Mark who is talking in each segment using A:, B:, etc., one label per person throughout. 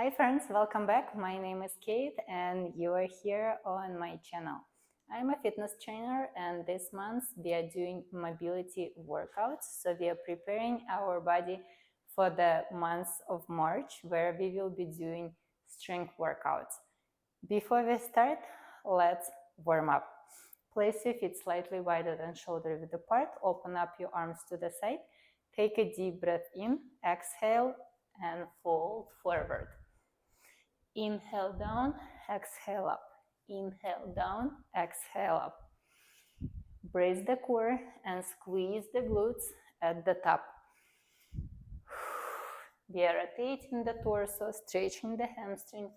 A: Hi friends, welcome back. My name is Kate and you are here on my channel. I'm a fitness trainer and this month we are doing mobility workouts. So we are preparing our body for the month of March where we will be doing strength workouts. Before we start, let's warm up. Place your feet slightly wider than shoulder width apart. Open up your arms to the side. Take a deep breath in, exhale and fold forward. Inhale down, exhale up. Inhale down, exhale up. Brace the core and squeeze the glutes at the top. We are rotating the torso, stretching the hamstring.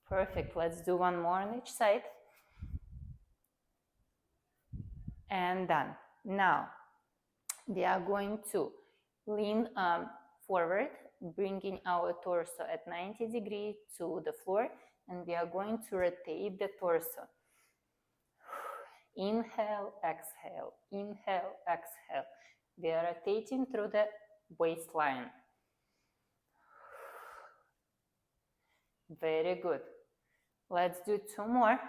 A: Perfect. Let's do one more on each side. And done. Now, we are going to lean forward, bringing our torso at 90 degrees to the floor, and we are going to rotate the torso. Inhale, exhale, inhale, exhale. We are rotating through the waistline. Very good. Let's do two more.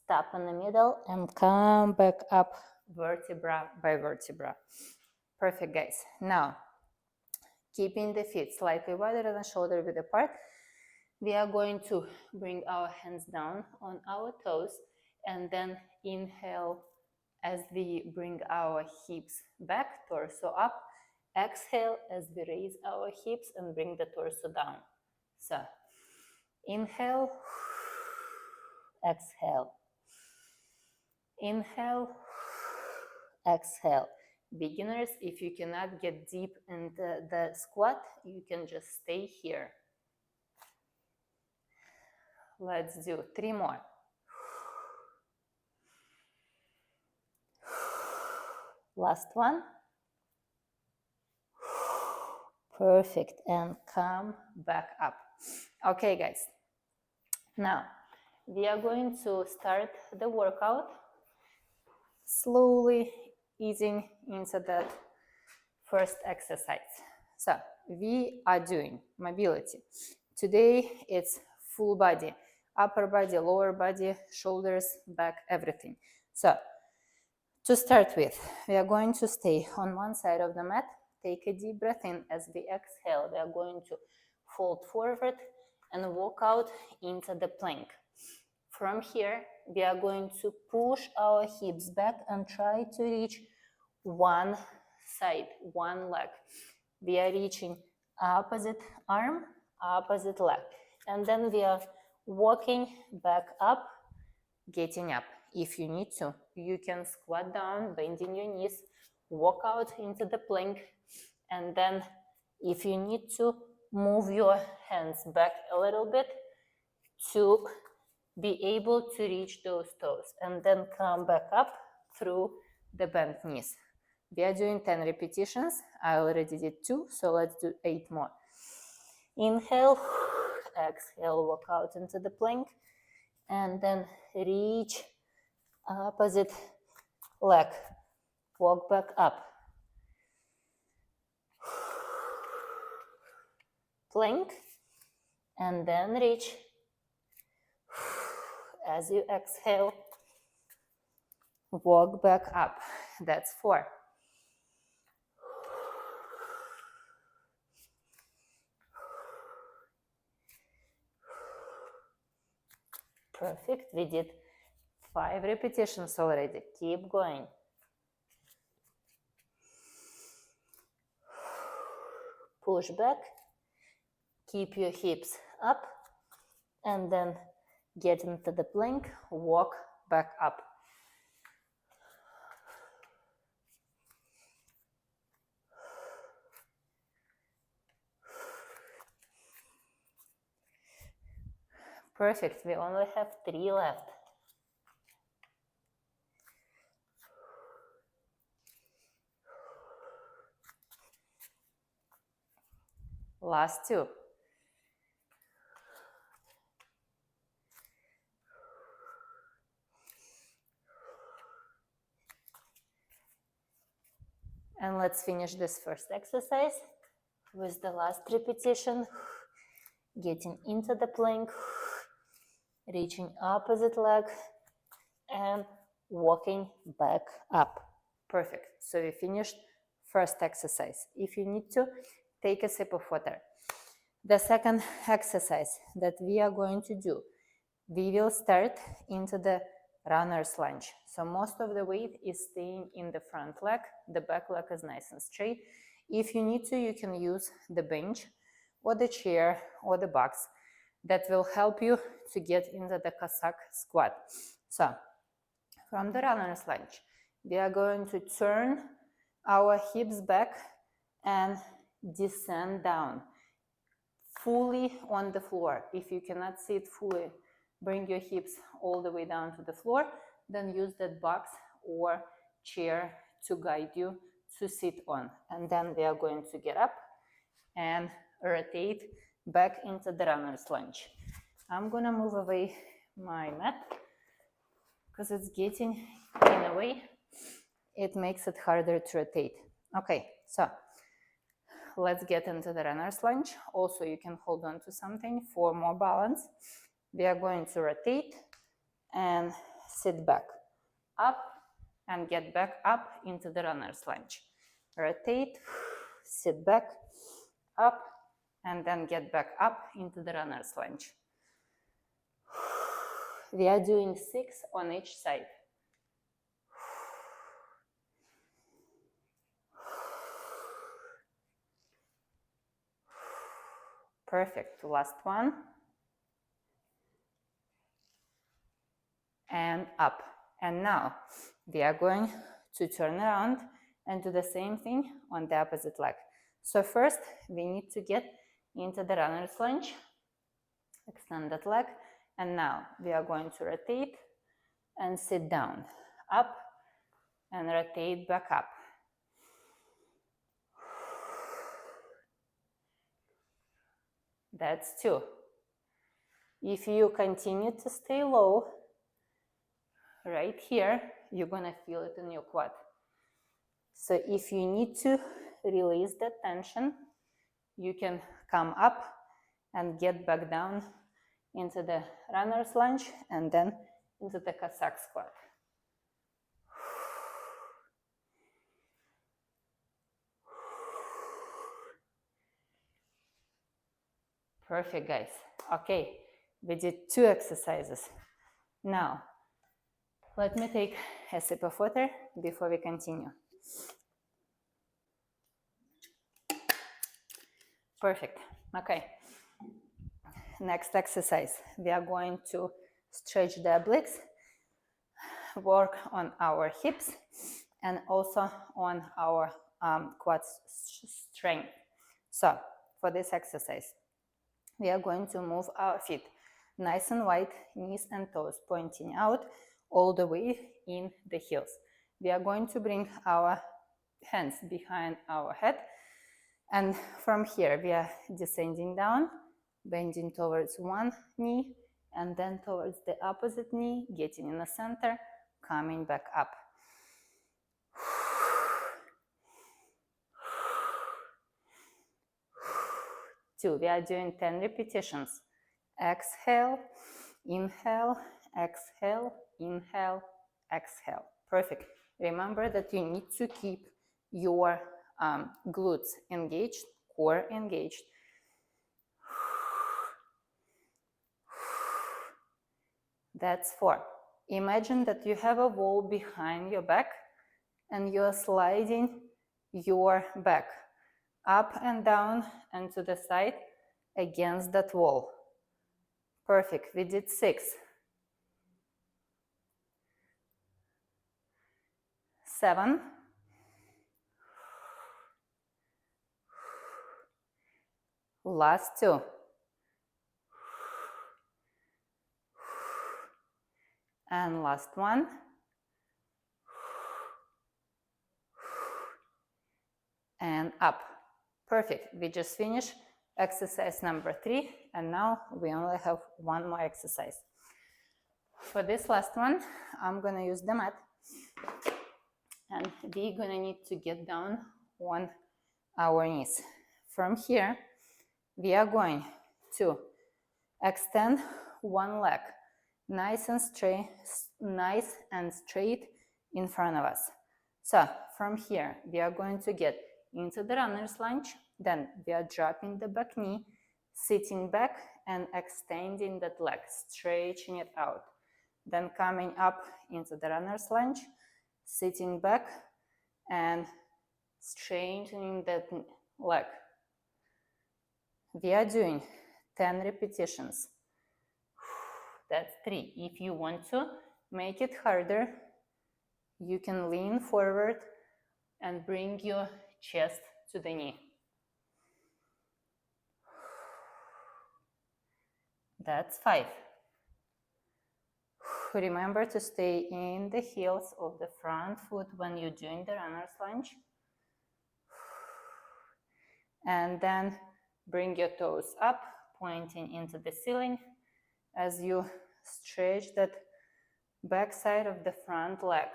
A: Stop in the middle and come back up vertebra by vertebra. Perfect, guys. Now, keeping the feet slightly wider than shoulder width apart, we are going to bring our hands down on our toes and then inhale as we bring our hips back, torso up. Exhale as we raise our hips and bring the torso down. So, inhale, exhale. Inhale, exhale. Beginners, if you cannot get deep into the squat, you can just stay here. Let's do three more. Last one. Perfect. And come back up. Okay, guys. Now, we are going to start the workout, slowly easing into that first exercise. So, we are doing mobility. Today, it's full body, upper body, lower body, shoulders, back, everything. So, to start with, we are going to stay on one side of the mat. Take a deep breath in. As we exhale, we are going to fold forward and walk out into the plank. From here, we are going to push our hips back and try to reach one side, one leg. We are reaching opposite arm, opposite leg. And then we are walking back up, getting up. If you need to, you can squat down, bending your knees, walk out into the plank, and then if you need to, move your hands back a little bit to be able to reach those toes, and then come back up through the bent knees. We are doing 10 repetitions. I already did 2, so let's do 8 more. Inhale, exhale, walk out into the plank, and then reach opposite leg, walk back up, plank, and then reach. As you exhale, walk back up. That's 4. Perfect. We did 5 repetitions already. Keep going. Push back. Keep your hips up. And then get into the plank. Walk back up. Perfect. We only have 3 left. Last 2. And let's finish this first exercise with the last repetition. Getting into the plank, reaching opposite leg, and walking back up. Perfect. So we finished first exercise. If you need to, take a sip of water. The second exercise that we are going to do, we will start into the runner's lunge. So most of the weight is staying in the front leg. The back leg is nice and straight. If you need to, you can use the bench or the chair or the box. That will help you to get into the Cossack squat. So from the runner's lunge, we are going to turn our hips back and descend down fully on the floor. If you cannot sit fully, bring your hips all the way down to the floor, then use that box or chair to guide you to sit on. And then we are going to get up and rotate back into the runner's lunge. I'm gonna move away my mat because it's getting in a way. It makes it harder to rotate. Okay, so let's get into the runner's lunge. Also, you can hold on to something for more balance. We are going to rotate and sit back, up, and get back up into the runner's lunge. Rotate, sit back, up, and then get back up into the runner's lunge. We are doing 6 on each side. Perfect. Last one. And up. And now we are going to turn around and do the same thing on the opposite leg. So first we need to get into the runner's lunge, extend that leg, and now we are going to rotate and sit down, up, and rotate back up. That's 2. If you continue to stay low, right here, you're gonna feel it in your quad. So if you need to release that tension, you can come up and get back down into the runner's lunge and then into the Cossack squat. Perfect, guys. Okay, we did 2 exercises. Now, let me take a sip of water before we continue. Perfect. Okay. Next exercise, we are going to stretch the obliques, work on our hips, and also on our quad strength. So, for this exercise, we are going to move our feet nice and wide, knees and toes pointing out all the way in the heels. We are going to bring our hands behind our head, and from here we are descending down, bending towards one knee and then towards the opposite knee, getting in the center, coming back up. Two, we are doing 10 repetitions. Exhale, inhale, exhale, inhale, exhale. Perfect. Remember that you need to keep your glutes engaged, core engaged. That's 4. Imagine that you have a wall behind your back and you're sliding your back up and down and to the side against that wall. Perfect. We did 6. 7. 2. And last one. And up. Perfect. We just finished exercise number 3, and now we only have one more exercise. For this last one, I'm gonna use the mat, and we're gonna need to get down on our knees. From here, we are going to extend one leg nice and straight in front of us. So from here, we are going to get into the runner's lunge. Then we are dropping the back knee, sitting back and extending that leg, stretching it out. Then coming up into the runner's lunge, sitting back and straightening that leg. We are doing 10 repetitions. That's 3. If you want to make it harder, you can lean forward and bring your chest to the knee. That's 5. Remember to stay in the heels of the front foot when you're doing the runner's lunge. And then bring your toes up, pointing into the ceiling as you stretch that back side of the front leg.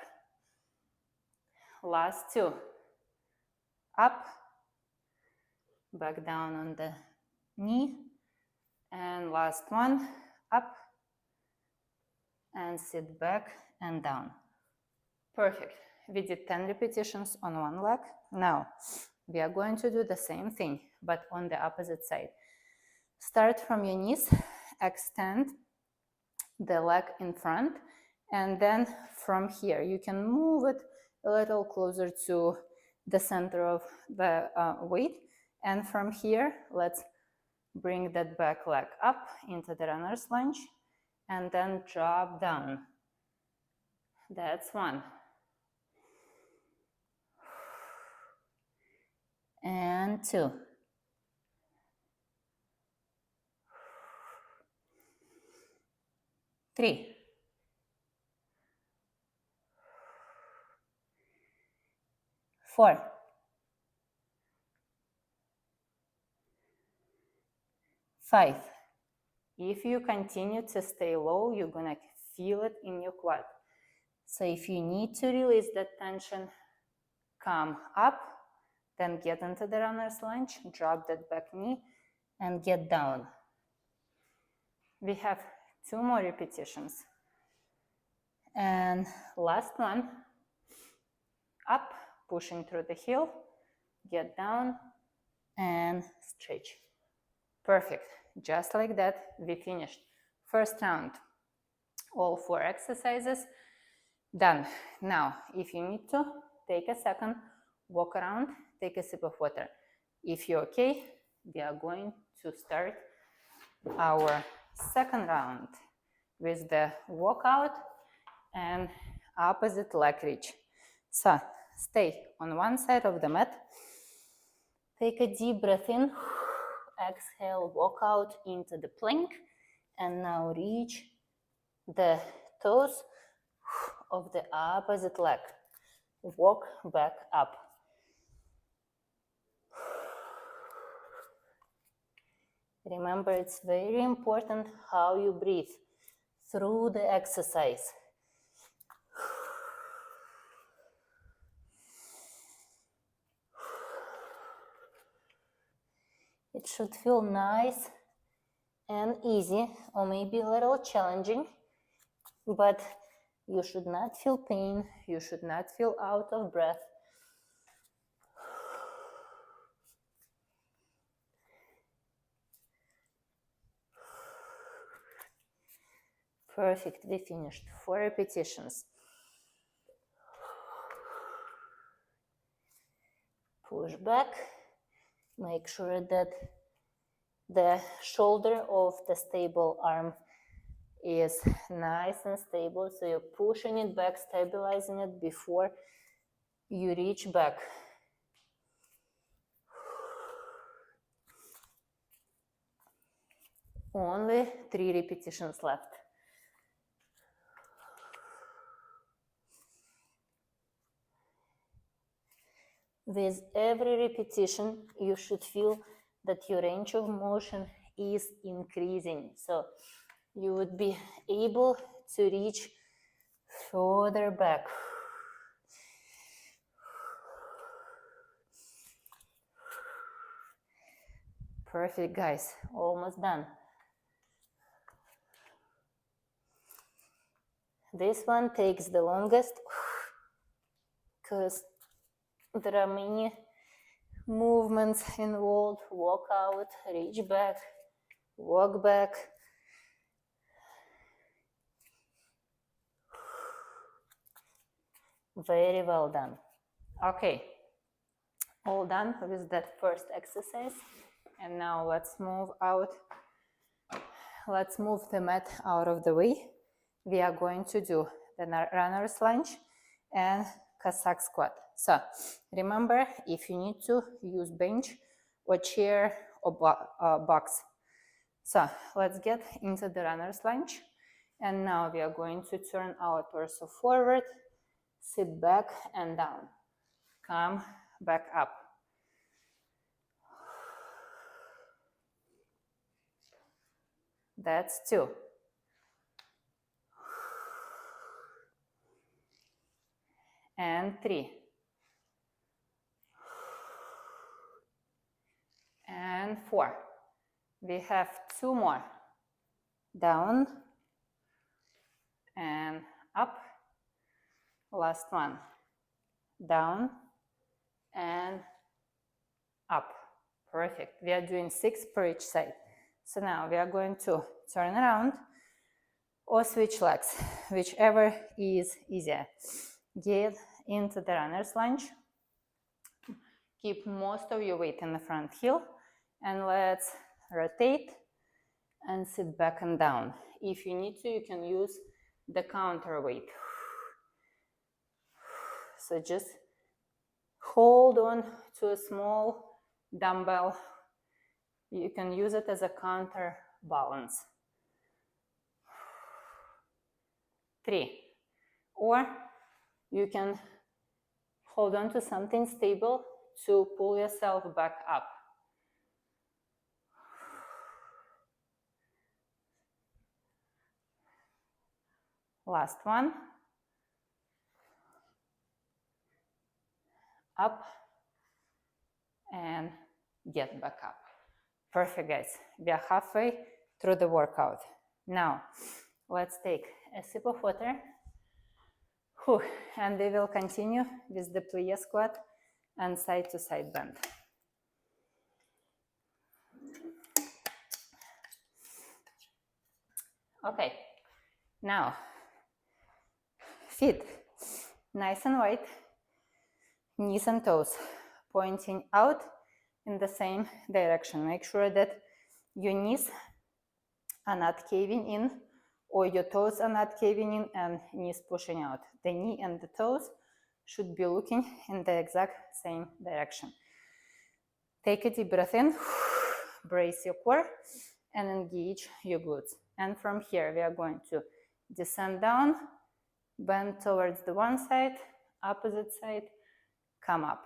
A: Last 2. Up, back down on the knee. And last 1, up, and sit back and down. Perfect. We did 10 repetitions on one leg. Now, we are going to do the same thing, but on the opposite side. Start from your knees, extend the leg in front, and then from here, you can move it a little closer to the center of the weight. And from here, let's bring that back leg up into the runner's lunge and then drop down. That's 1. And 2. 3. 4. 5. If you continue to stay low, you're gonna feel it in your quad. So if you need to release that tension, come up, then get into the runner's lunge, drop that back knee, and get down. We have 2 more repetitions. And last one, up, pushing through the heel, get down, and stretch. Perfect. Just like that, we finished first round. All 4 exercises done. Now, if you need to, take a second, walk around, take a sip of water. If you're okay, we are going to start our second round with the walkout and opposite leg reach. So, stay on one side of the mat. Take a deep breath in. Exhale, walk out into the plank, and now reach the toes of the opposite leg. Walk back up. Remember, it's very important how you breathe through the exercise. It should feel nice and easy, or maybe a little challenging, but you should not feel pain, you should not feel out of breath. Perfect, we finished 4 repetitions. Push back, make sure that the shoulder of the stable arm is nice and stable, so you're pushing it back, stabilizing it before you reach back. Only 3 repetitions left. With every repetition, you should feel that your range of motion is increasing. So you would be able to reach further back. Perfect, guys. Almost done. This one takes the longest because there are many movements involved. Walk out, reach back, walk back. Very well done. Okay, all done with that first exercise. And now let's move out. Let's move the mat out of the way. We are going to do the runner's lunge and Cossack squat. So remember, if you need to, use bench or chair or box. So let's get into the runner's lunge. And now we are going to turn our torso forward, sit back and down. Come back up. That's 2. And 3. And 4. We have 2 more. Down and up. Last one. Down and up. Perfect. We are doing 6 per each side. So now we are going to turn around or switch legs, whichever is easier. Get into the runner's lunge. Keep most of your weight in the front heel. And let's rotate and sit back and down. If you need to, you can use the counterweight. So just hold on to a small dumbbell. You can use it as a counterbalance. 3. Or you can hold on to something stable to pull yourself back up. Last one. Up and get back up. Perfect, guys. We are halfway through the workout. Now, let's take a sip of water. And we will continue with the plie squat and side to side bend. Okay, now feet nice and wide, knees and toes pointing out in the same direction. Make sure that your knees are not caving in or your toes are not caving in and knees pushing out. The knee and the toes should be looking in the exact same direction. Take a deep breath in, brace your core and engage your glutes. And from here we are going to descend down, bend towards the one side, opposite side, come up,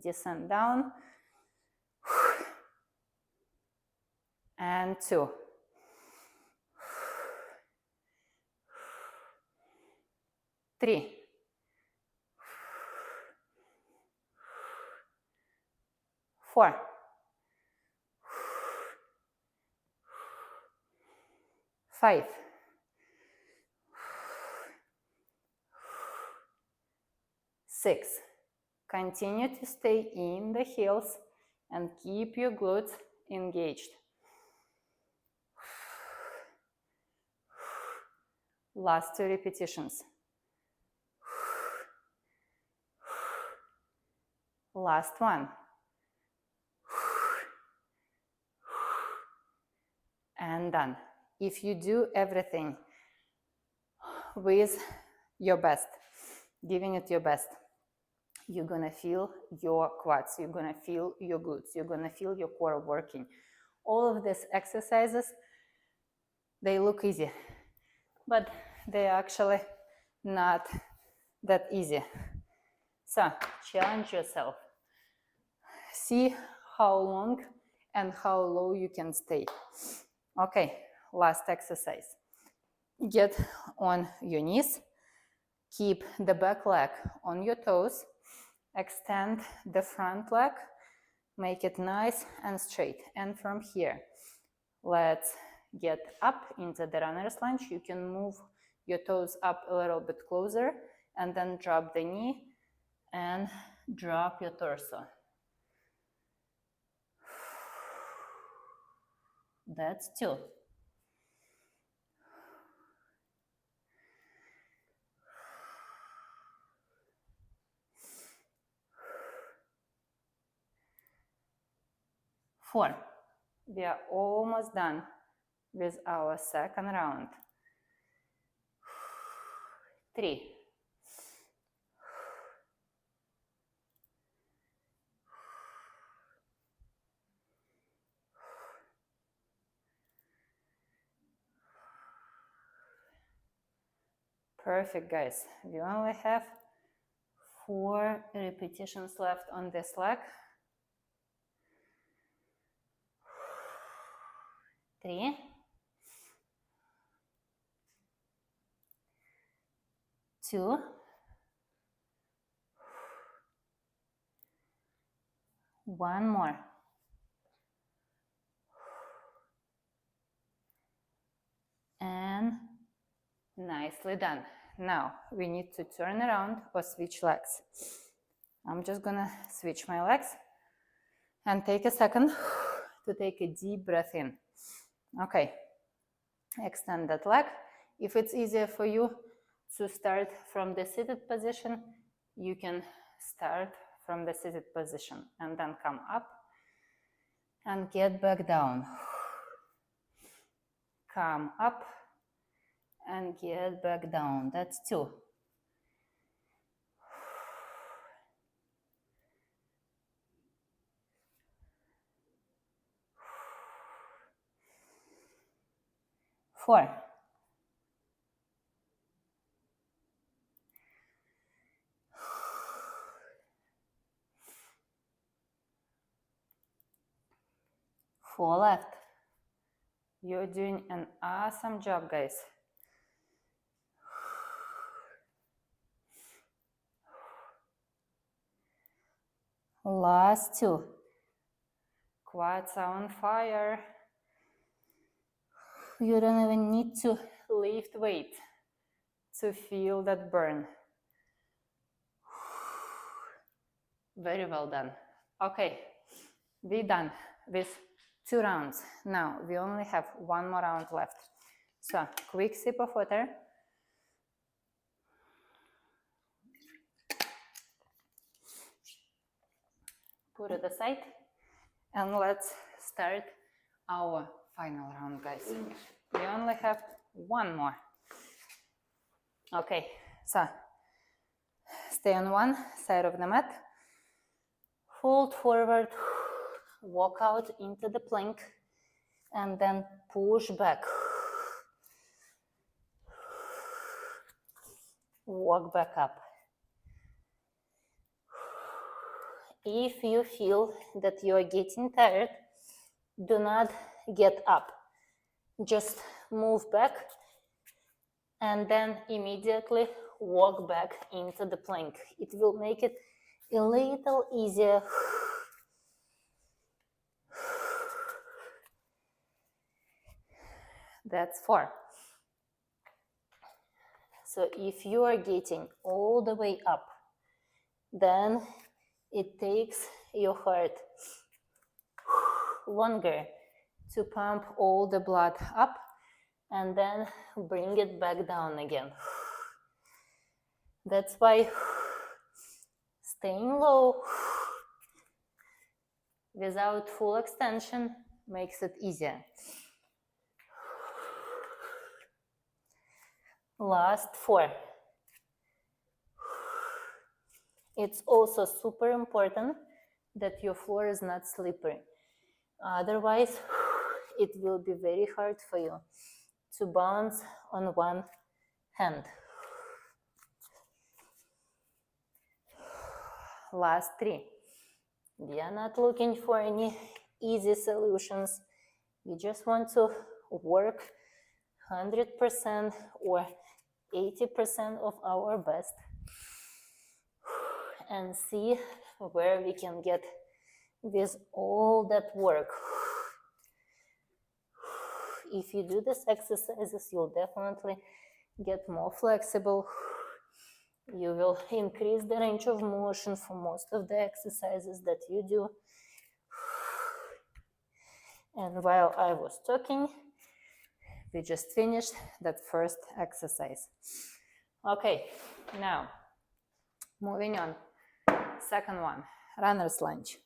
A: descend down, and 2. 3. 4. 5. 6. Continue to stay in the heels and keep your glutes engaged. Last 2 repetitions. Last one. And done. If you do everything with your best, giving it your best, you're gonna feel your quads, you're gonna feel your glutes, you're gonna feel your core working. All of these exercises, they look easy, but they're actually not that easy. So challenge yourself. See how long and how low you can stay. Okay, last exercise. Get on your knees. Keep the back leg on your toes. Extend the front leg Make it nice and straight. And from here, let's get up into the runner's lunge. You can move your toes up a little bit closer and then drop the knee and drop your torso. That's 2. Four. We are almost done with our second round. 3. 'Perfect, guys. We only have 4 repetitions left on this leg. 3. 2. 1 more. And nicely done. Now we need to turn around or switch legs. I'm just gonna switch my legs and take a second to take a deep breath in. Okay, extend that leg. If it's easier for you to start from the seated position, you can start from the seated position and then come up and get back down. Come up and get back down. That's 2. 4. 4 left. You're doing an awesome job, guys. Last 2. Quads are on fire. You don't even need to lift weight to feel that burn. Very well done. Okay, we're done with 2 rounds. Now we only have 1 more round left. So, quick sip of water. Put it aside. And let's start our final round, guys. We only have 1 more. Okay, so stay on one side of the mat. Fold forward, walk out into the plank, and then push back. Walk back up. If you feel that you are getting tired, do not get up. Just move back and then immediately walk back into the plank. It will make it a little easier. That's 4. So if you are getting all the way up, then it takes your heart longer to pump all the blood up and then bring it back down again. That's why staying low without full extension makes it easier. Last 4. It's also super important that your floor is not slippery. Otherwise, it will be very hard for you to balance on one hand. Last 3. We are not looking for any easy solutions. We just want to work 100% or 80% of our best and see where we can get with all that work. If you do these exercises, you'll definitely get more flexible. You will increase the range of motion for most of the exercises that you do. And while I was talking, we just finished that first exercise. Okay, now moving on. Second one, runner's lunge.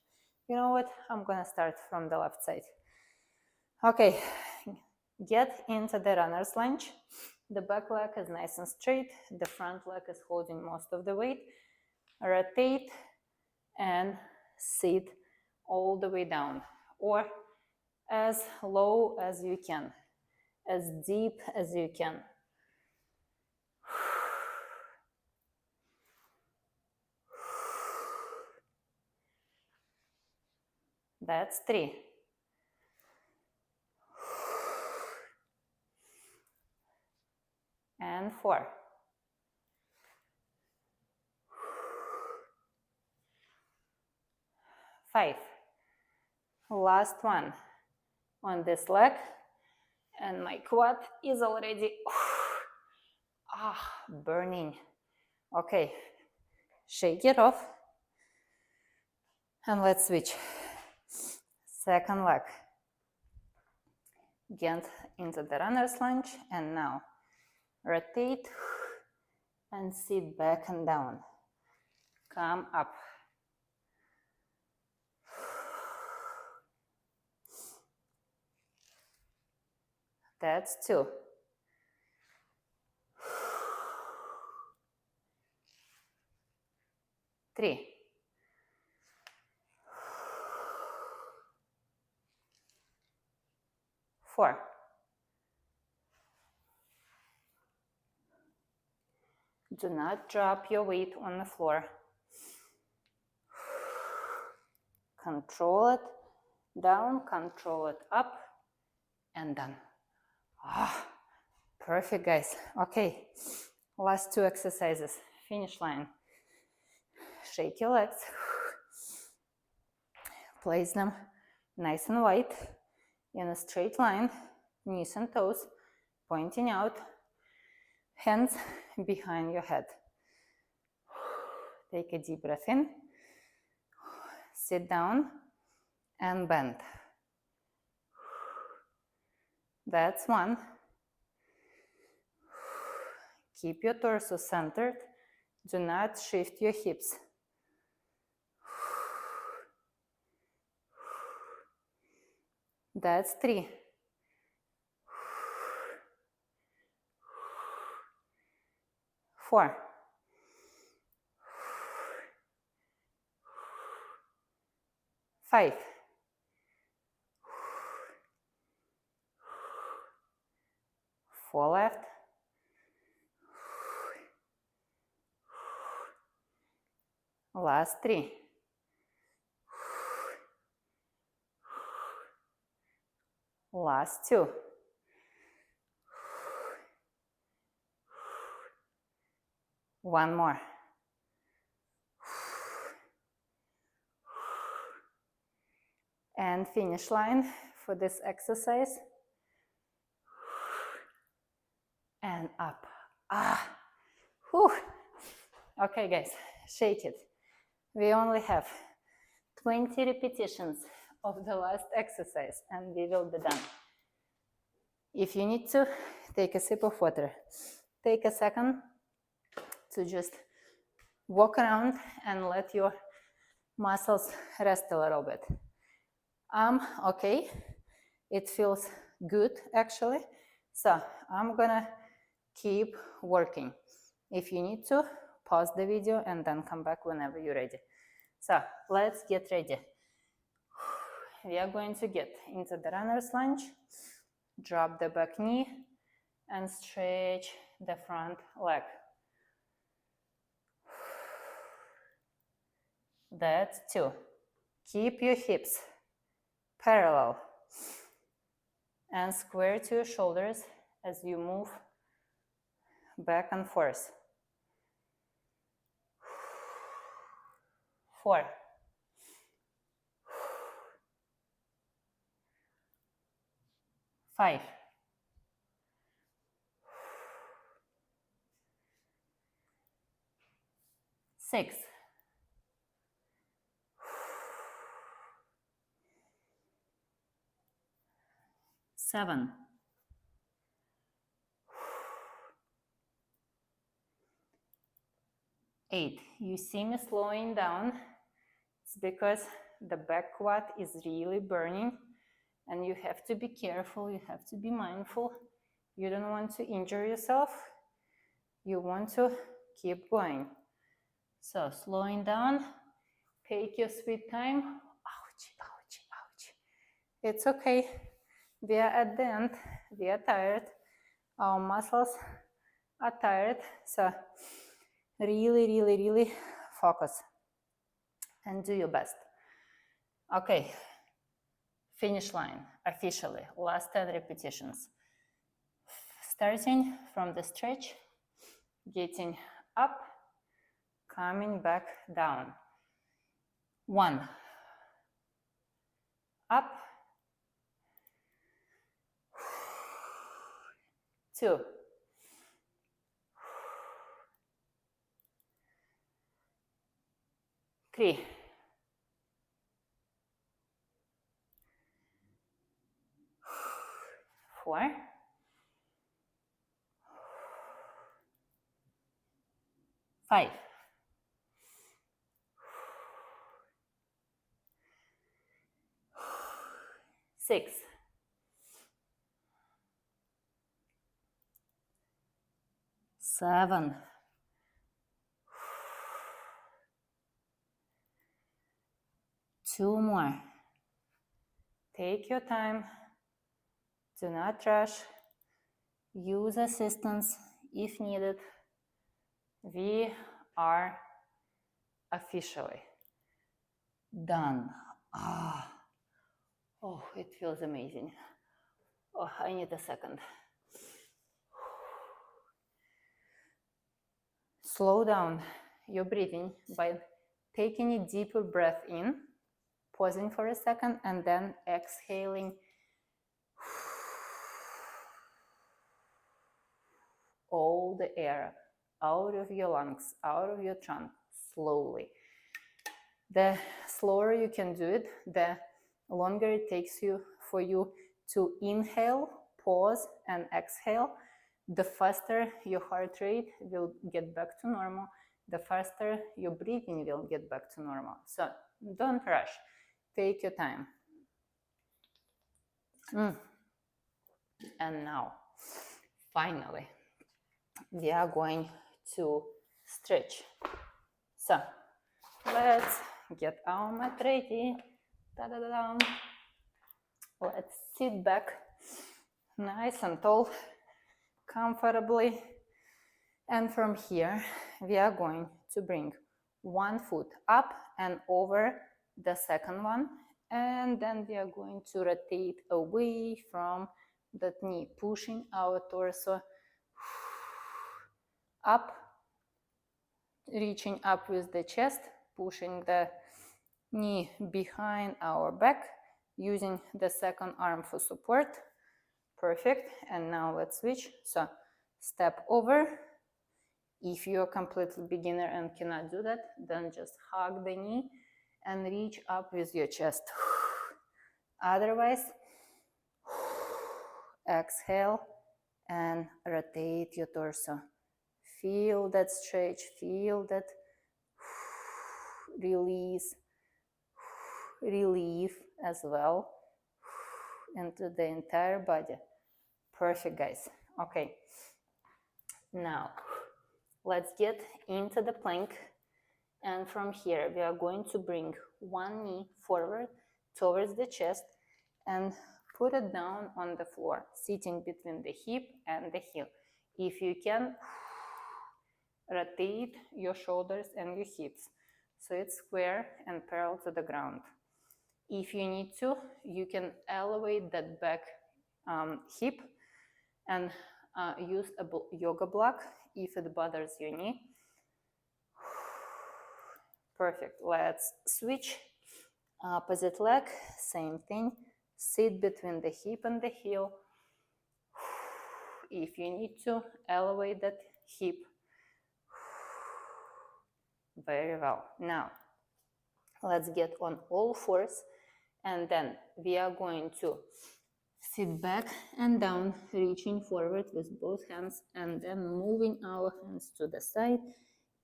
A: You know what? I'm gonna start from the left side. Okay, get into the runner's lunge. The back leg is nice and straight. The front leg is holding most of the weight. Rotate and sit all the way down, or as low as you can, as deep as you can. That's 3. And 4. 5. Last one on this leg, and my quad is already burning. Okay, shake it off, and let's switch. Second leg. Get into the runner's lunge, and now rotate and sit back and down. Come up. That's 2. 3. 4. 'Do not drop your weight on the floor. Control it down, control it up, and done. Perfect, guys. Okay, last 2 exercises. Finish line. Shake your legs. Place them nice and wide in a straight line, knees and toes pointing out, hands behind your head. Take a deep breath in, sit down and bend. That's 1. Keep your torso centered. Do not shift your hips. That's 3. 4. 5. 4 left. Last 3. Last 2. One more. And finish line for this exercise. And up. Whew. Okay, guys, shake it. We only have 20 repetitions of the last exercise and we will be done. If you need to, take a sip of water. Take a second to just walk around and let your muscles rest a little bit. Okay, it feels good actually. So I'm gonna keep working. If you need to, pause the video and then come back whenever you're ready. So let's get ready. We are going to get into the runner's lunge, drop the back knee and stretch the front leg. That's 2. Keep your hips parallel and square to your shoulders as you move back and forth. 4. 5, 6, 7, 8. You see me slowing down. It's because the back quad is really burning and you have to be careful, you have to be mindful. You don't want to injure yourself. You want to keep going. So slowing down, take your sweet time. Ouch, ouch, ouch. It's okay. We are at the end. We are tired. Our muscles are tired. So really, really, really focus and do your best. Okay, finish line officially. Last 10 repetitions. Starting from the stretch, getting up, coming back down. 1, up, 2, 3, 4, 5, 6, 7, 2 more. Take your time. Do not rush. Use assistance if needed. We are officially done. Oh, it feels amazing. Oh, I need a second. Slow down your breathing by taking a deeper breath in, pausing for a second, and then exhaling all the air out of your lungs, out of your trunk, slowly. The slower you can do it, the longer it takes for you to inhale, pause, and exhale. The faster your heart rate will get back to normal, the faster your breathing will get back to normal. So don't rush. Take your time. And now, finally, we are going to stretch. So let's get our mat ready. Da-da-da-da. Let's sit back nice and tall, comfortably. And from here, we are going to bring one foot up and over the second one. And then we are going to rotate away from that knee, pushing our torso up, reaching up with the chest, pushing the knee behind our back, using the second arm for support. Perfect. And now let's switch. So step over. If you're a completely beginner and cannot do that, then just hug the knee and reach up with your chest. Otherwise, exhale and rotate your torso. Feel that stretch, feel that release, relief as well into the entire body. Perfect, guys. Okay, now let's get into the plank, and from here we are going to bring one knee forward towards the chest and put it down on the floor, sitting between the hip and the heel. If you can, rotate your shoulders and your hips so it's square and parallel to the ground. If you need to, you can elevate that back hip and use a yoga block if it bothers your knee. Perfect. Let's switch. Opposite leg, same thing. Sit between the hip and the heel. if you need to elevate that hip. Very well. Now, let's get on all fours, and then we are going to sit back and down, reaching forward with both hands, and then moving our hands to the side,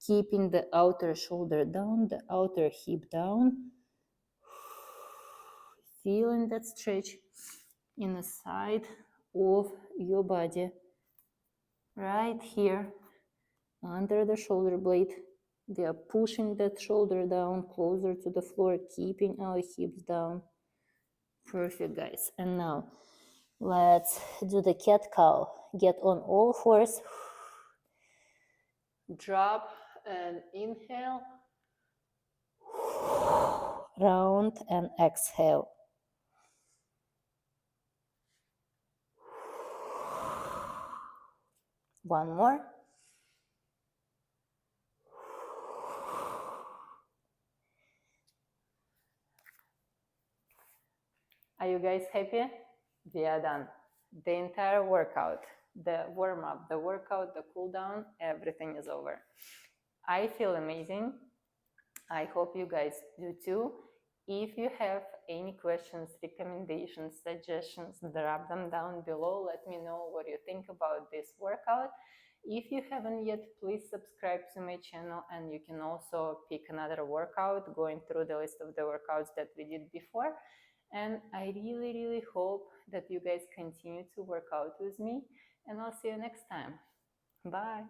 A: keeping the outer shoulder down, the outer hip down, feeling that stretch in the side of your body, right here, under the shoulder blade. We are pushing that shoulder down closer to the floor, keeping our hips down. Perfect, guys. And now let's do the cat-cow. Get on all fours. Drop and inhale. Round and exhale. One more. Are you guys happy? We are done. The entire workout, the warm-up, the workout, the cool-down, everything is over. I feel amazing. I hope you guys do too. If you have any questions, recommendations, suggestions, drop them down below. Let me know what you think about this workout. If you haven't yet, please subscribe to my channel, and you can also pick another workout going through the list of the workouts that we did before. And I really hope that you guys continue to work out with me, and I'll see you next time. Bye.